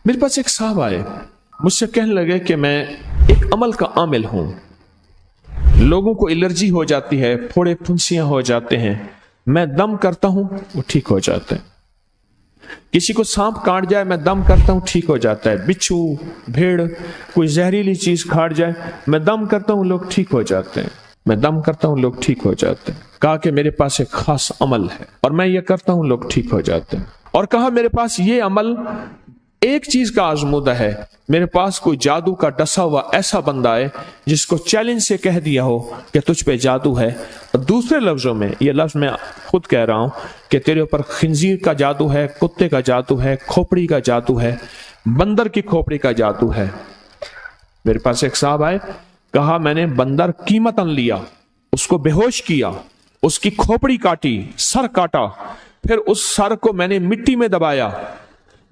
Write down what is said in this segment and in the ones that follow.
میرے پاس ایک صاحب آئے, مجھ سے کہنے لگے کہ میں ایک عمل کا عامل ہوں, لوگوں کو الرجی ہو جاتی ہے, پھوڑے پھنسیاں ہو جاتے ہیں, میں دم کرتا ہوں وہ ٹھیک ہو جاتے ہیں. کسی کو سانپ کاٹ جائے میں دم کرتا ہوں ٹھیک ہو جاتا ہے. بچھو, بھیڑ, کوئی زہریلی چیز کھاٹ جائے میں دم کرتا ہوں لوگ ٹھیک ہو جاتے ہیں, میں دم کرتا ہوں لوگ ٹھیک ہو جاتے ہیں. کہا کہ میرے پاس ایک خاص عمل ہے اور میں یہ کرتا ہوں لوگ ٹھیک ہو جاتے ہیں. اور کہا میرے پاس یہ عمل ایک چیز کا آزمودہ ہے, میرے پاس کوئی جادو کا ڈسا ہوا ایسا بندہ ہے جس کو چیلنج سے کہہ دیا ہو کہ تجھ پہ جادو ہے, اور دوسرے لفظوں میں, یہ لفظ میں خود کہہ رہا ہوں کہ تیرے اوپر خنزیر کا جادو ہے, کتے کا جادو ہے, کھوپڑی کا جادو ہے, بندر کی کھوپڑی کا جادو ہے. میرے پاس ایک صاحب آئے, کہا میں نے بندر قیمتاً لیا, اس کو بے ہوش کیا, اس کی کھوپڑی کاٹی, سر کاٹا, پھر اس سر کو میں نے مٹی میں دبایا,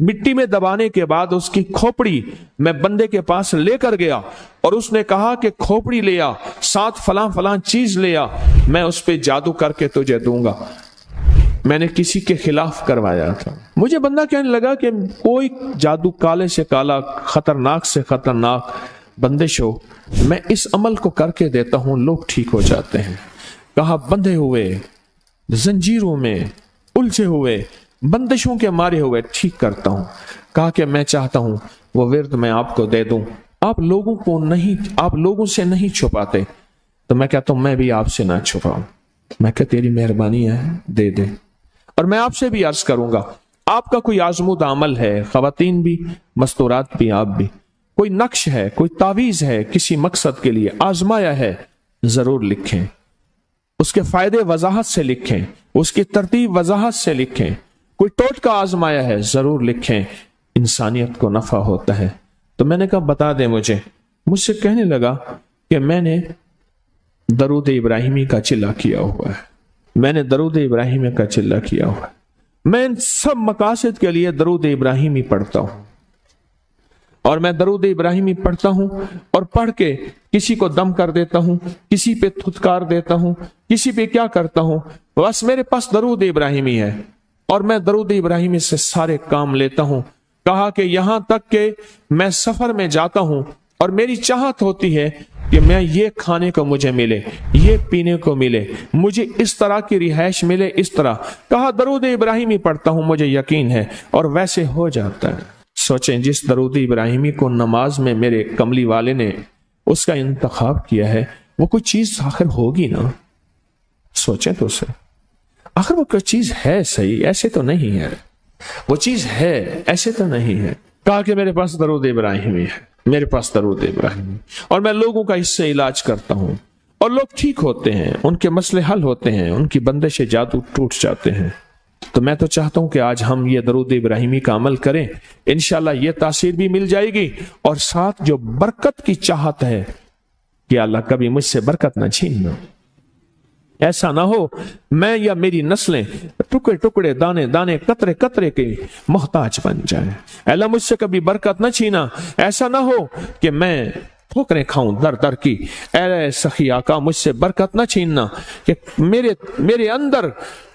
مٹی میں دبانے کے بعد اس کی کھوپڑی میں بندے کے پاس لے کر گیا اور اس نے کہا کہ کھوپڑی لیا, ساتھ فلاں فلاں چیز لیا, میں اس پہ جادو کر کے تجھے دوں گا. میں نے کسی کے خلاف کروایا تھا. مجھے بندہ کہنے لگا کہ کوئی جادو کالے سے کالا, خطرناک سے خطرناک بندش ہو, میں اس عمل کو کر کے دیتا ہوں لوگ ٹھیک ہو جاتے ہیں. کہا بندھے ہوئے, زنجیروں میں الجھے ہوئے, بندشوں کے مارے ہوئے ٹھیک کرتا ہوں. کہا کہ میں چاہتا ہوں وہ ورد میں آپ کو دے دوں, آپ لوگوں سے نہیں چھپاتے, تو میں کہتا ہوں میں بھی آپ سے نہ چھپاؤں. میں کہ تیری مہربانی ہے, دے دے. اور میں آپ سے بھی عرض کروں گا, آپ کا کوئی آزمودہ عمل ہے, خواتین بھی, مستورات بھی, آپ بھی, کوئی نقش ہے, کوئی تعویذ ہے, کسی مقصد کے لیے آزمایا ہے, ضرور لکھیں, اس کے فائدے وضاحت سے لکھیں, اس کی ترتیب وضاحت سے لکھیں. کوئی ٹوٹکا آزمایا ہے, ضرور لکھیں, انسانیت کو نفع ہوتا ہے. تو میں نے کہا بتا دیں مجھ سے کہنے لگا کہ میں نے درود ابراہیمی کا چلہ کیا ہوا ہے, میں نے درود ابراہیمی کا چلہ کیا ہوا ہے, میں ان سب مقاصد کے لیے درود ابراہیمی پڑھتا ہوں, اور میں درود ابراہیمی پڑھتا ہوں اور پڑھ کے کسی کو دم کر دیتا ہوں, کسی پہ تھتکار دیتا ہوں, کسی پہ کیا کرتا ہوں, بس میرے پاس درود ابراہیمی ہے اور میں درود ابراہیمی سے سارے کام لیتا ہوں. کہا کہ یہاں تک کہ میں سفر میں جاتا ہوں اور میری چاہت ہوتی ہے کہ میں یہ کھانے کو مجھے ملے, یہ پینے کو ملے, مجھے اس طرح کی رہائش ملے, اس طرح. کہا درود ابراہیمی پڑھتا ہوں, مجھے یقین ہے, اور ویسے ہو جاتا ہے. سوچیں جس درود ابراہیمی کو نماز میں میرے کملی والے نے اس کا انتخاب کیا ہے, وہ کوئی چیز آخر ہوگی نا. سوچیں تو اسے, آخر وہ کوئی چیز ہے صحیح, ایسے تو نہیں ہے, وہ چیز ہے ایسے تو نہیں ہے. کہا کہ میرے پاس درود ابراہیمی ہے, میرے پاس درود ابراہیمی, اور میں لوگوں کا اس سے علاج کرتا ہوں اور لوگ ٹھیک ہوتے ہیں, ان کے مسئلے حل ہوتے ہیں, ان کی بندش جادو ٹوٹ جاتے ہیں. تو میں تو چاہتا ہوں کہ آج ہم یہ درود ابراہیمی کا عمل کریں, انشاءاللہ یہ تاثیر بھی مل جائے گی, اور ساتھ جو برکت کی چاہت ہے کہ اللہ کبھی مجھ سے برکت نہ چھیننا. ایسا نہ ہو میں یا میری نسلیں ٹکڑے ٹکڑے, دانے دانے, قطرے قطرے کے محتاج بن جائیں. اللہ مجھ سے کبھی برکت نہ چھینا. ایسا نہ ہو کہ میں ٹھوکریں کھاؤں در در کی. اے سخی آقا مجھ سے برکت نہ چھیننا کہ میرے اندر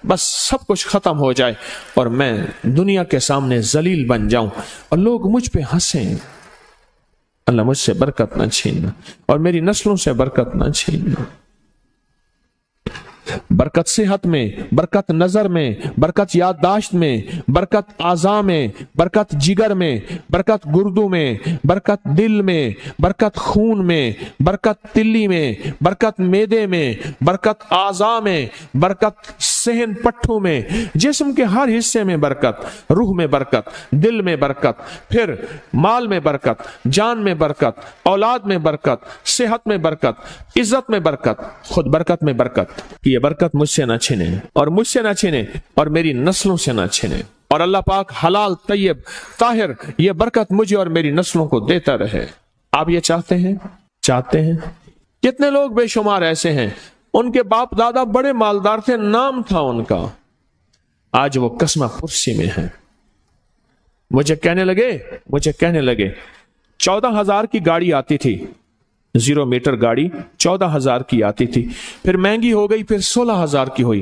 بس سب کچھ ختم ہو جائے اور میں دنیا کے سامنے ذلیل بن جاؤں اور لوگ مجھ پہ ہنسیں. اللہ مجھ سے برکت نہ چھیننا اور میری نسلوں سے برکت نہ چھیننا. برکت صحت میں, برکت نظر میں, برکت یادداشت میں, برکت اعضاء میں, برکت جگر میں, برکت گردوں میں, برکت دل میں, برکت خون میں, برکت تلی میں, برکت معدے میں, برکت اعضاء میں, برکت صحن پٹھوں میں, جسم کے ہر حصے میں برکت, روح میں برکت, دل میں برکت, پھر مال میں برکت, جان میں برکت, اولاد میں برکت, صحت میں برکت, عزت میں برکت, خود برکت میں برکت. یہ برکت مجھ سے نہ چھنے اور مجھ سے نہ چھنے اور میری نسلوں سے نہ چھنے, اور اللہ پاک حلال طیب طاہر یہ برکت مجھے اور میری نسلوں کو دیتا رہے. آپ یہ چاہتے ہیں؟ کتنے لوگ بے شمار ایسے ہیں, ان کے باپ دادا بڑے مالدار تھے, نام تھا ان کا, آج وہ قسمہ پرسی میں ہیں. مجھے کہنے لگے 14,000 کی گاڑی آتی تھی, 0 میٹر گاڑی 14,000 کی آتی تھی, پھر مہنگی ہو گئی, پھر 16,000 کی ہوئی.